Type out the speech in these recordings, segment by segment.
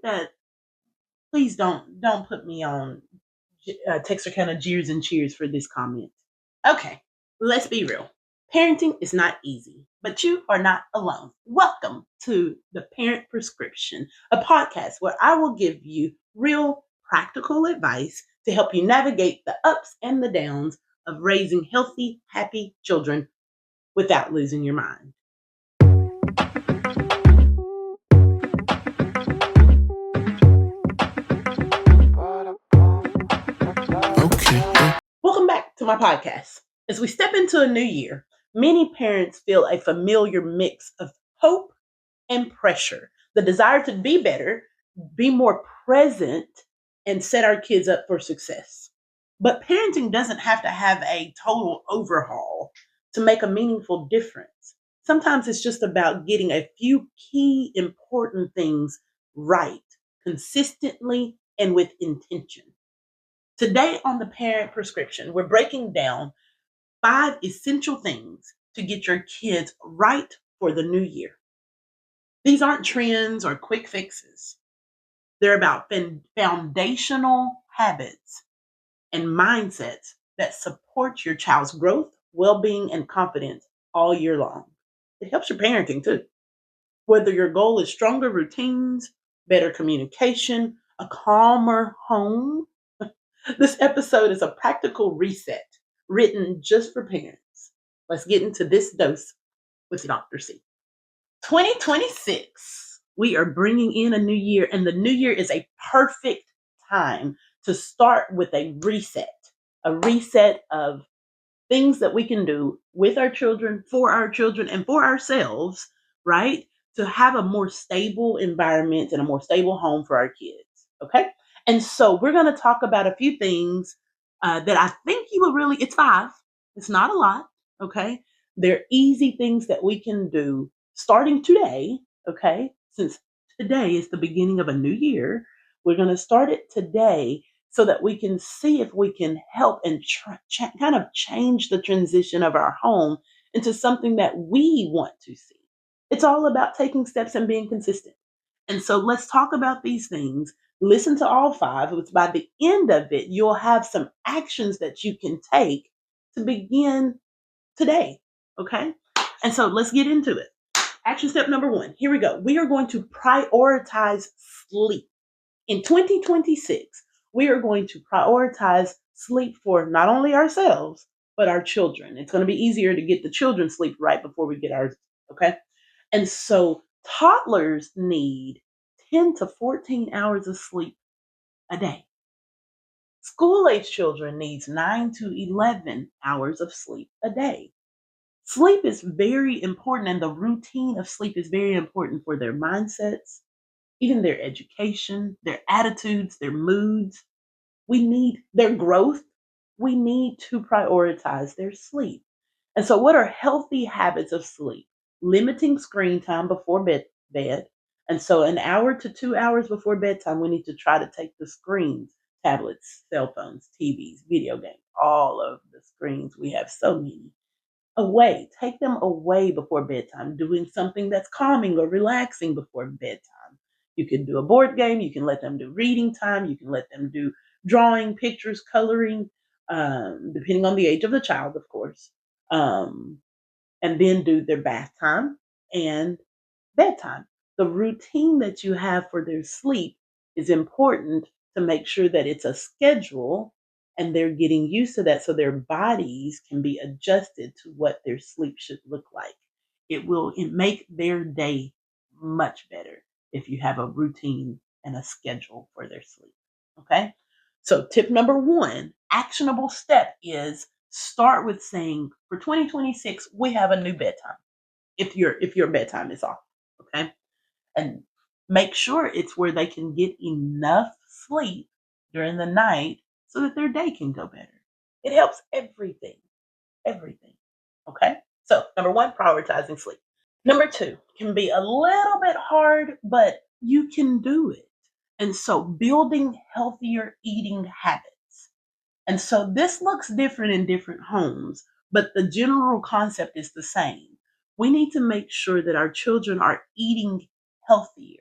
that please don't put me on Texarkana jeers and cheers for this comment. Okay, let's be real. Parenting is not easy, but you are not alone. Welcome to the Parent Prescription, a podcast where I will give you real practical advice to help you navigate the ups and the downs of raising healthy, happy children without losing your mind. Okay. Welcome back to my podcast. As we step into a new year, many parents feel a familiar mix of hope and pressure. The desire to be better, be more present, and set our kids up for success. But parenting doesn't have to have a total overhaul to make a meaningful difference. Sometimes it's just about getting a few key important things right, consistently, and with intention. Today on the Parent Prescription, we're breaking down 5 essential things to get your kids right for the new year. These aren't trends or quick fixes. They're about foundational habits and mindsets that support your child's growth, well-being, and confidence all year long. It helps your parenting too. Whether your goal is stronger routines, better communication, a calmer home, this episode is a practical reset written just for parents. Let's get into this dose with Dr. C. 2026, we are bringing in a new year, and the new year is a perfect time to start with a reset of things that we can do with our children, and for ourselves, right? To have a more stable environment and a more stable home for our kids. Okay. And so we're going to talk about a few things that I think you will really, it's 5. It's not a lot. Okay. They're easy things that we can do starting today. Okay. Since today is the beginning of a new year, we're going to start it today so that we can see if we can help and kind of change the transition of our home into something that we want to see. It's all about taking steps and being consistent. And so let's talk about these things. Listen to all 5. It's by the end of it, you'll have some actions that you can take to begin today. Okay. And so let's get into it. Action step number 1. Here we go. We are going to prioritize sleep. In 2026, we are going to prioritize sleep for not only ourselves, but our children. It's going to be easier to get the children sleep right before we get ours. Okay. And so toddlers need 10 to 14 hours of sleep a day. School-age children needs 9 to 11 hours of sleep a day. Sleep is very important, and the routine of sleep is very important for their mindsets, even their education, their attitudes, their moods. We need their growth. We need to prioritize their sleep. And so, what are healthy habits of sleep? Limiting screen time before bed. And so, an hour to 2 hours before bedtime, we need to try to take the screens, tablets, cell phones, TVs, video games, all of the screens. We have so many away. Take them away before bedtime, doing something that's calming or relaxing before bedtime. You can do a board game. You can let them do reading time. You can let them do drawing, pictures, coloring, depending on the age of the child, of course. And then do their bath time and bedtime. The routine that you have for their sleep is important to make sure that it's a schedule and they're getting used to that so their bodies can be adjusted to what their sleep should look like. It make their day much better if you have a routine and a schedule for their sleep. Okay? So tip number 1, actionable step is start with saying for 2026 we have a new bedtime. If your bedtime is off, okay? And make sure it's where they can get enough sleep during the night so that their day can go better. It helps everything. Everything. Okay? So, number 1, prioritizing sleep. Number 2, can be a little bit hard, but you can do it. And so, building healthier eating habits. And so, this looks different in different homes, but the general concept is the same. We need to make sure that our children are eating healthier.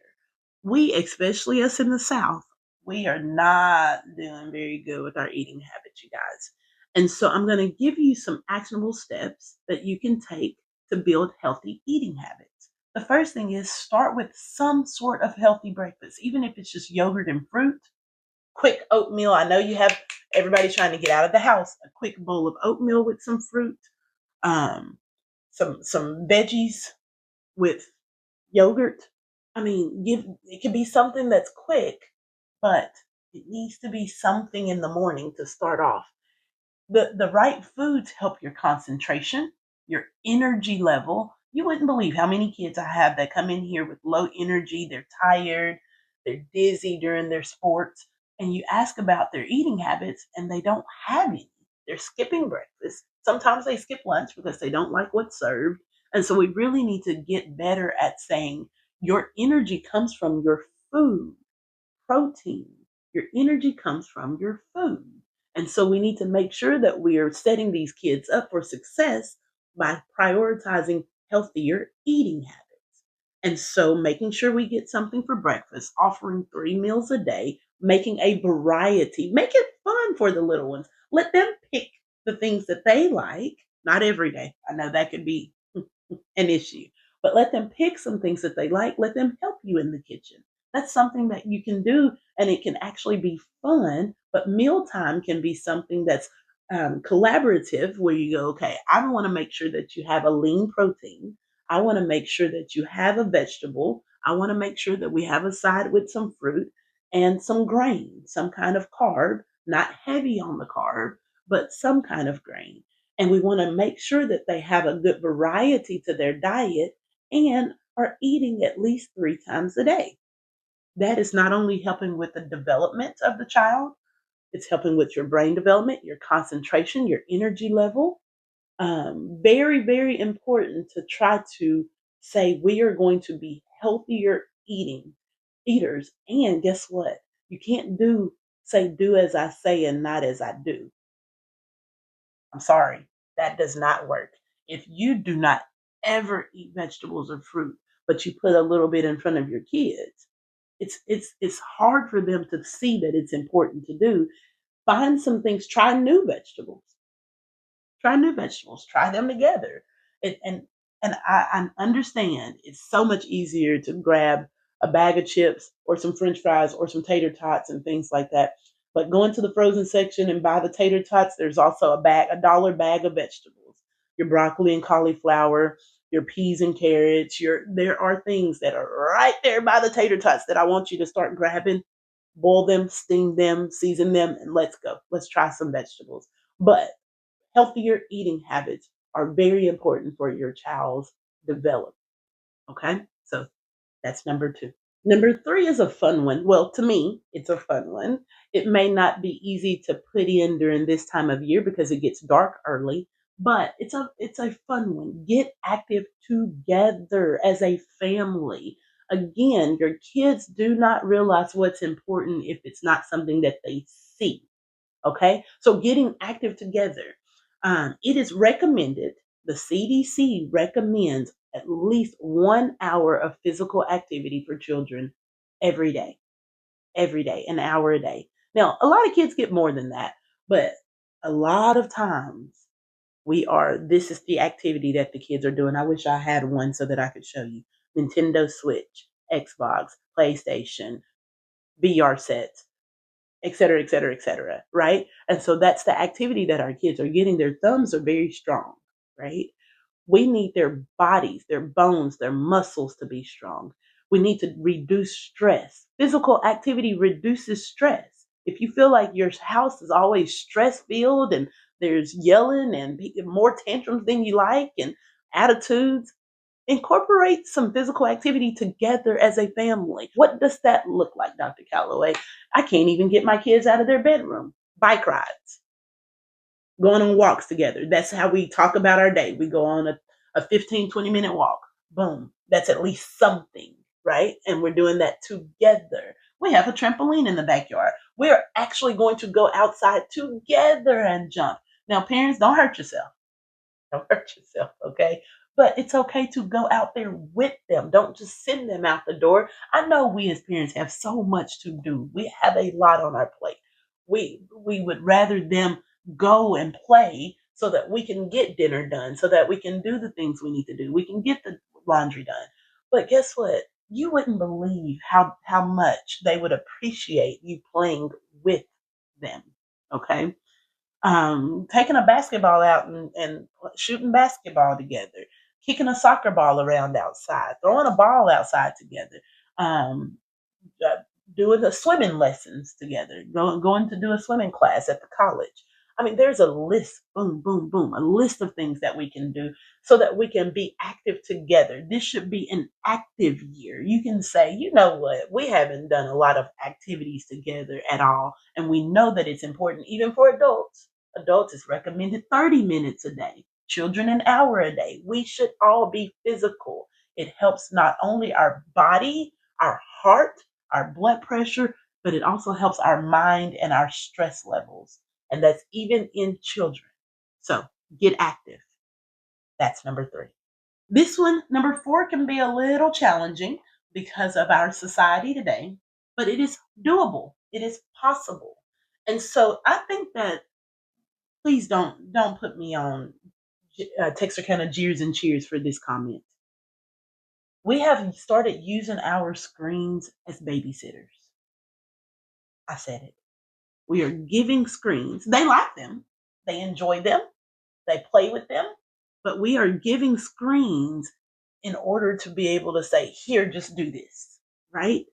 We, especially us in the South, we are not doing very good with our eating habits, you guys. And so I'm going to give you some actionable steps that you can take to build healthy eating habits. The first thing is start with some sort of healthy breakfast, even if it's just yogurt and fruit, quick oatmeal. I know you have everybody trying to get out of the house. A quick bowl of oatmeal with some fruit, um, some veggies with yogurt. I mean, give it could be something that's quick, but it needs to be something in the morning to start off. The right foods help your concentration, your energy level. You wouldn't believe how many kids I have that come in here with low energy, they're tired, they're dizzy during their sports, and you ask about their eating habits and they don't have any. They're skipping breakfast. Sometimes they skip lunch because they don't like what's served. And so we really need to get better at saying your energy comes from your food, protein. Your energy comes from your food. And so we need to make sure that we are setting these kids up for success by prioritizing healthier eating habits. And so making sure we get something for breakfast, offering 3 meals a day, making a variety, make it fun for the little ones. Let them pick the things that they like, not every day. I know that could be an issue. But let them pick some things that they like. Let them help you in the kitchen. That's something that you can do, and it can actually be fun. But mealtime can be something that's collaborative, where you go, okay, I want to make sure that you have a lean protein. I want to make sure that you have a vegetable. I want to make sure that we have a side with some fruit and some grain, some kind of carb, not heavy on the carb, but some kind of grain. And we want to make sure that they have a good variety to their diet and are eating at least 3 times a day. That is not only helping with the development of the child, it's helping with your brain development, your concentration, your energy level. Very, very important to try to say we are going to be healthier eaters. And guess what? You can't do as I say and not as I do. I'm sorry, that does not work. If you do not ever eat vegetables or fruit, but you put a little bit in front of your kids, it's hard for them to see that it's important to do. Find some things, try new vegetables. Try new vegetables. Try them together. And I understand it's so much easier to grab a bag of chips or some French fries or some tater tots and things like that. But go into the frozen section and buy the tater tots. There's also a dollar bag of vegetables. Your broccoli and cauliflower, your peas and carrots. There are things that are right there by the tater tots that I want you to start grabbing. Boil them, steam them, season them, and let's go. Let's try some vegetables. But healthier eating habits are very important for your child's development. Okay, so that's number two. Number three is a fun one. Well, to me, it's a fun one. It may not be easy to put in during this time of year because it gets dark early, but it's a fun one. Get active together as a family. Again, your kids do not realize what's important if it's not something that they see. Okay, so getting active together. It is recommended, the CDC recommends at least 1 hour of physical activity for children every day, an hour a day. Now, a lot of kids get more than that, but a lot of times this is the activity that the kids are doing. I wish I had one so that I could show you. Nintendo Switch, Xbox, PlayStation, VR sets, et cetera, et cetera, et cetera, right? And so that's the activity that our kids are getting. Their thumbs are very strong, right? We need their bodies, their bones, their muscles to be strong. We need to reduce stress. Physical activity reduces stress. If you feel like your house is always stress filled and there's yelling and more tantrums than you like and attitudes, incorporate some physical activity together as a family. What does that look like, Dr. Calloway? I can't even get my kids out of their bedroom. Bike rides, going on walks together. That's how we talk about our day. We go on a 15, 20-minute walk. Boom. That's at least something, right? And we're doing that together. We have a trampoline in the backyard. We're actually going to go outside together and jump. Now, parents, don't hurt yourself. Don't hurt yourself, okay? But it's okay to go out there with them. Don't just send them out the door. I know we as parents have so much to do. We have a lot on our plate. We would rather them go and play so that we can get dinner done, so that we can do the things we need to do. We can get the laundry done. But guess what? You wouldn't believe how much they would appreciate you playing with them. Okay? Taking a basketball out and shooting basketball together, kicking a soccer ball around outside, throwing a ball outside together, um, uh, doing the swimming lessons together, going to do a swimming class at the college. I mean, there's a list, boom, boom, boom, a list of things that we can do so that we can be active together. This should be an active year. You can say, you know what, we haven't done a lot of activities together at all, and we know that it's important even for adults. Adults is recommended 30 minutes a day, children an hour a day. We should all be physical. It helps not only our body, our heart, our blood pressure, but it also helps our mind and our stress levels. And that's even in children. So get active. That's number three. This one, number four, can be a little challenging because of our society today, but it is doable. It is possible. And so I think that please don't put me on Texarkana jeers and cheers for this comment. We have started using our screens as babysitters. I said it. We are giving screens. They like them. They enjoy them. They play with them. But we are giving screens in order to be able to say, here, just do this, right?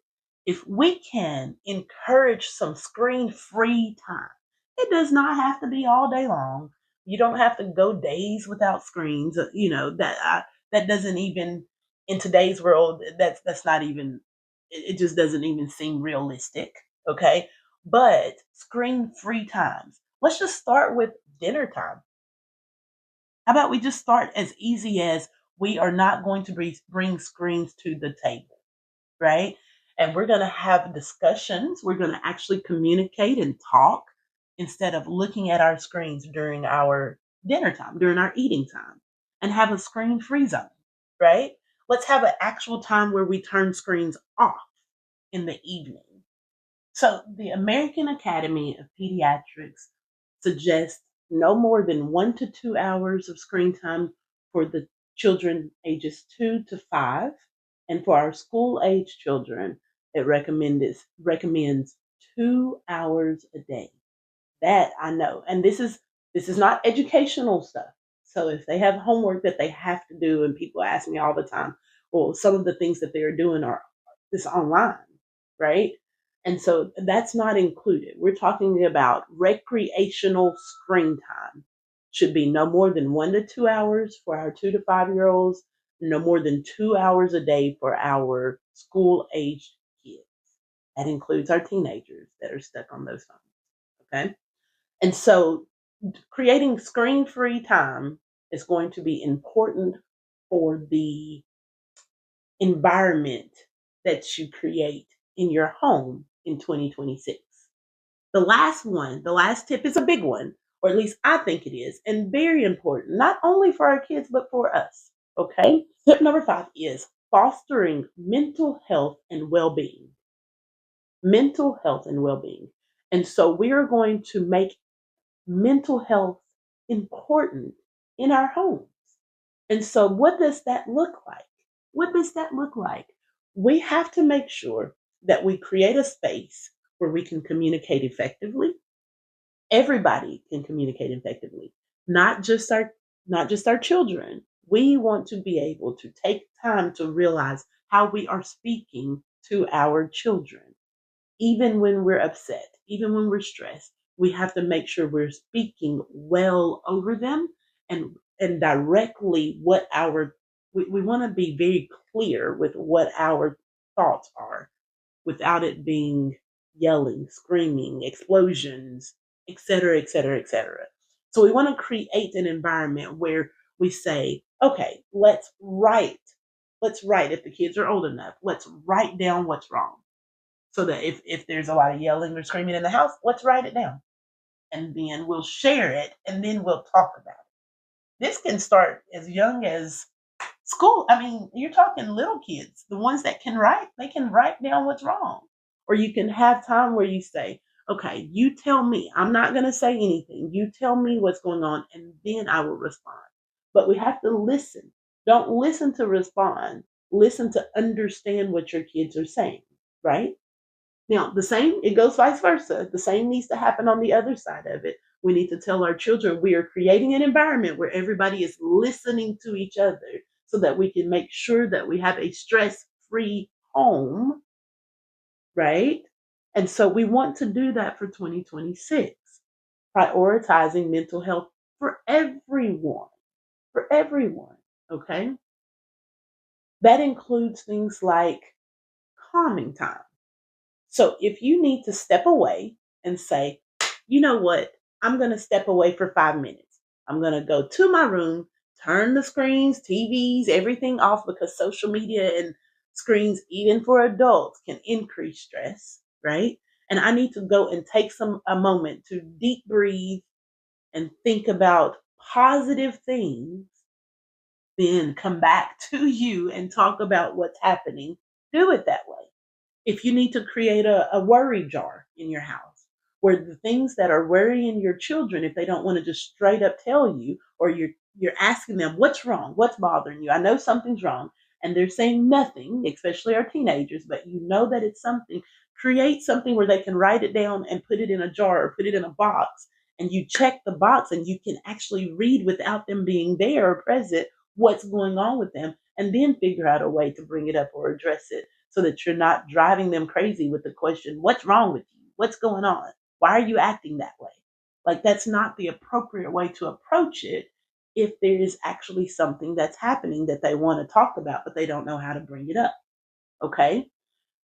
If we can encourage some screen free time, it does not have to be all day long. You don't have to go days without screens. That doesn't even in today's world. That's not even. It just doesn't even seem realistic. Okay, but screen free times. Let's just start with dinner time. How about we just start as easy as we are not going to bring screens to the table, right? And we're going to have discussions. We're going to actually communicate and talk instead of looking at our screens during our dinner time, during our eating time, and have a screen free zone, right? Let's have an actual time where we turn screens off in the evening. So, the American Academy of Pediatrics suggests no more than 1 to 2 hours of screen time for the children ages 2 to 5. And for our school age children, it recommends 2 hours a day. That I know. And this is not educational stuff. So if they have homework that they have to do, and people ask me all the time, well, some of the things that they're doing are this online, right? And so that's not included. We're talking about recreational screen time. Should be no more than 1 to 2 hours for our 2 to 5 year olds, no more than 2 hours a day for our school aged kids. That includes our teenagers that are stuck on those phones. Okay. And so creating screen free time is going to be important for the environment that you create in your home in 2026. The last one, the last tip is a big one, or at least I think it is, and very important, not only for our kids, but for us. Okay. Tip number 5 is fostering mental health and well being. Mental health and well being. And so we are going to make mental health important in our homes. And so, what does that look like? What does that look like? We have to make sure that we create a space where we can communicate effectively. Everybody can communicate effectively, not just our children. We want to be able to take time to realize how we are speaking to our children even when we're upset, even when we're stressed, we have to make sure we're speaking well over them and directly what we want to be very clear with what our thoughts are without it being yelling, screaming, explosions, etc., etc., etc. So we want to create an environment where we say, okay, let's write if the kids are old enough, let's write down what's wrong so that if there's a lot of yelling or screaming in the house, let's write it down. And then we'll share it and then we'll talk about it. This can start as young as School, I mean, you're talking little kids, the ones that can write, they can write down what's wrong. Or you can have time where you say, okay, you tell me, I'm not going to say anything. You tell me what's going on, and then I will respond. But we have to listen. Don't listen to respond. Listen to understand what your kids are saying, right? Now, the same, it goes vice versa. The same needs to happen on the other side of it. We need to tell our children we are creating an environment where everybody is listening to each other so that we can make sure that we have a stress free home, right? And so we want to do that for 2026, prioritizing mental health for everyone, for everyone, okay? That includes things like calming time. So if you need to step away and say, you know what, I'm going to step away for 5 minutes. I'm going to go to my room, turn the screens, TVs, everything off because social media and screens, even for adults, can increase stress, right? And I need to go and take a moment to deep breathe and think about positive things, then come back to you and talk about what's happening. Do it that way. If you need to create a worry jar in your house where the things that are worrying your children, if they don't want to just straight up tell you, or you're asking them what's wrong, what's bothering you, I know something's wrong, and they're saying nothing, especially our teenagers, but you know that it's something. Create something where they can write it down and put it in a jar or put it in a box, and you check the box and you can actually read without them being there or present what's going on with them, and then figure out a way to bring it up or address it so that you're not driving them crazy with the question, what's wrong with you? What's going on? Why are you acting that way? Like, that's not the appropriate way to approach it if there is actually something that's happening that they want to talk about, but they don't know how to bring it up. Okay.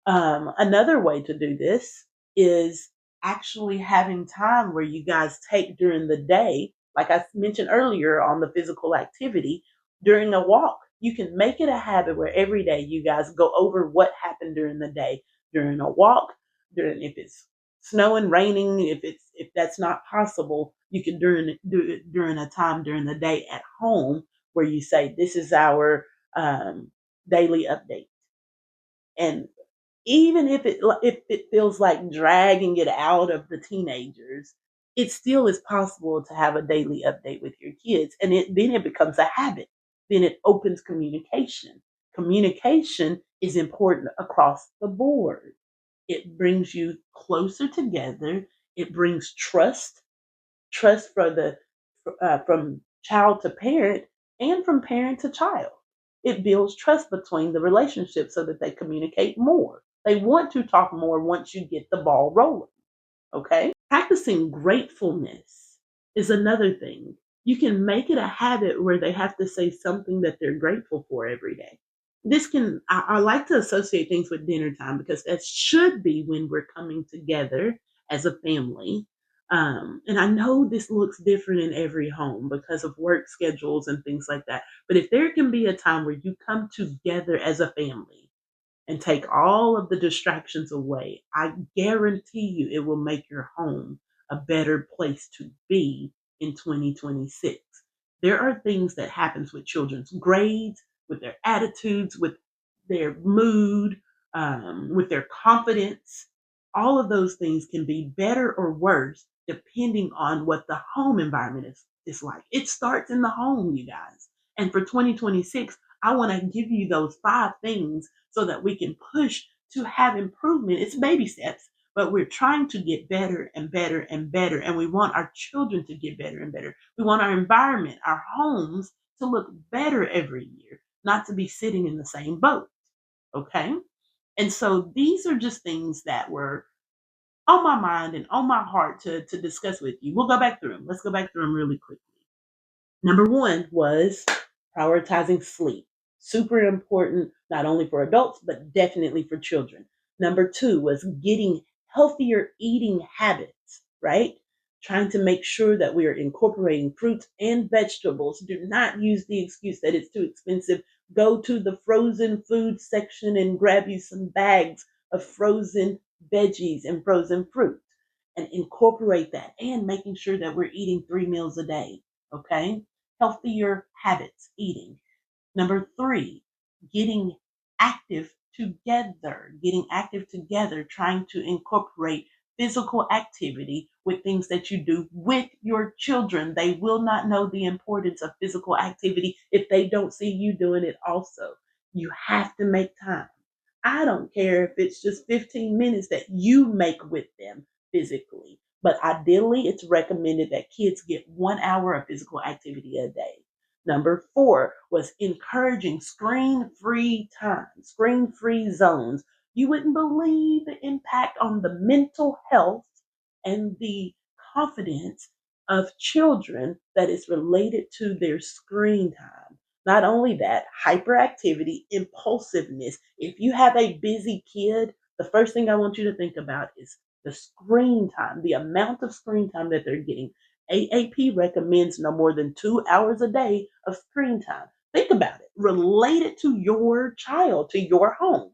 Another way to do this is actually having time where you guys take during the day, like I mentioned earlier on the physical activity, during a walk. You can make it a habit where every day you guys go over what happened during the day, during a walk, during if it's snowing, raining, if that's not possible, you can do it during a time during the day at home where you say this is our daily update. And even if it feels like dragging it out of the teenagers, it still is possible to have a daily update with your kids, and then it becomes a habit. Then it opens communication. Communication is important across the board. It brings you closer together. It brings trust for the from child to parent and from parent to child. It builds trust between the relationships so that they communicate more. They want to talk more once you get the ball rolling. Okay? Practicing gratefulness is another thing. You can make it a habit where they have to say something that they're grateful for every day. I like to associate things with dinner time because that should be when we're coming together as a family. And I know this looks different in every home because of work schedules and things like that. But if there can be a time where you come together as a family and take all of the distractions away, I guarantee you it will make your home a better place to be in 2026. There are things that happens with children's grades, with their attitudes, with their mood, with their confidence. All of those things can be better or worse depending on what the home environment is like. It starts in the home, you guys. And for 2026, I want to give you those 5 things so that we can push to have improvement. It's baby steps, but we're trying to get better and better and better. And we want our children to get better and better. We want our environment, our homes to look better every year, not to be sitting in the same boat. Okay. And so these are just things that were on my mind and on my heart to discuss with you. We'll go back through them. Let's go back through them really quickly. Number one was prioritizing sleep. Super important, not only for adults, but definitely for children. Number two was getting healthier eating habits, right? Trying to make sure that we are incorporating fruits and vegetables. Do not use the excuse that it's too expensive. Go to the frozen food section and grab you some bags of frozen veggies and frozen fruit and incorporate that, and making sure that we're eating 3 meals a day. Okay, healthier habits eating. Number 3, getting active together, trying to incorporate physical activity with things that you do with your children. They will not know the importance of physical activity if they don't see you doing it also. You have to make time. I don't care if it's just 15 minutes that you make with them physically, but ideally it's recommended that kids get 1 hour of physical activity a day. Number 4 was encouraging screen-free time, screen-free zones. You wouldn't believe the impact on the mental health and the confidence of children that is related to their screen time. Not only that, hyperactivity, impulsiveness. If you have a busy kid, the first thing I want you to think about is the screen time, the amount of screen time that they're getting. AAP recommends no more than 2 hours a day of screen time. Think about it. Relate it to your child, to your home.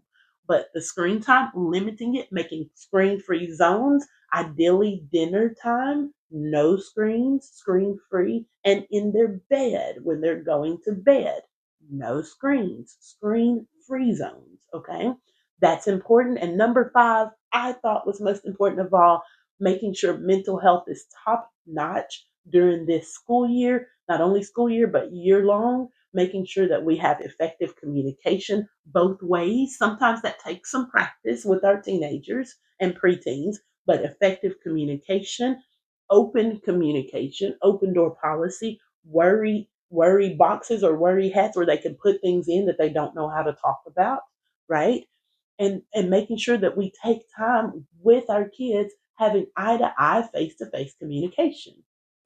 But the screen time, limiting it, making screen-free zones, ideally dinner time, no screens, screen-free, and in their bed when they're going to bed, no screens, screen-free zones, okay? That's important. And number 5, I thought was most important of all, making sure mental health is top notch during this school year, not only school year, but year long, making sure that we have effective communication both ways. Sometimes that takes some practice with our teenagers and preteens, but effective communication, open communication, open door policy, worry boxes or worry hats where they can put things in that they don't know how to talk about, right? And making sure that we take time with our kids having eye to eye, face to face communication.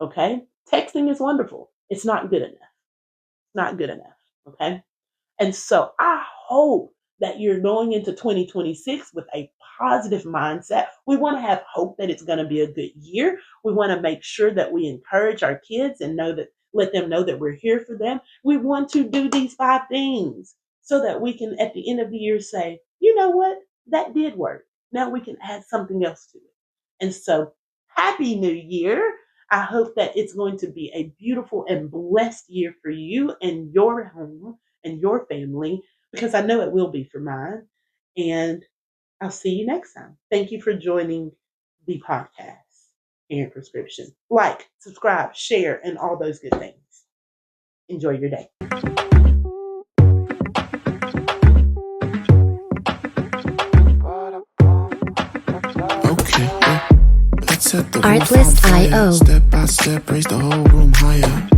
Okay? Texting is wonderful. It's not good enough. Not good enough. Okay? And so I hope that you're going into 2026 with a positive mindset. We want to have hope that it's going to be a good year. We want to make sure that we encourage our kids and let them know that we're here for them. We want to do these 5 things so that we can, at the end of the year, say, you know what? That did work. Now we can add something else to it. And so, happy new year. I hope that it's going to be a beautiful and blessed year for you and your home and your family, because I know it will be for mine. And I'll see you next time. Thank you for joining the podcast and Prescription. Like, subscribe, share, and all those good things. Enjoy your day. Artlist.io. Step by step, raise the whole room higher.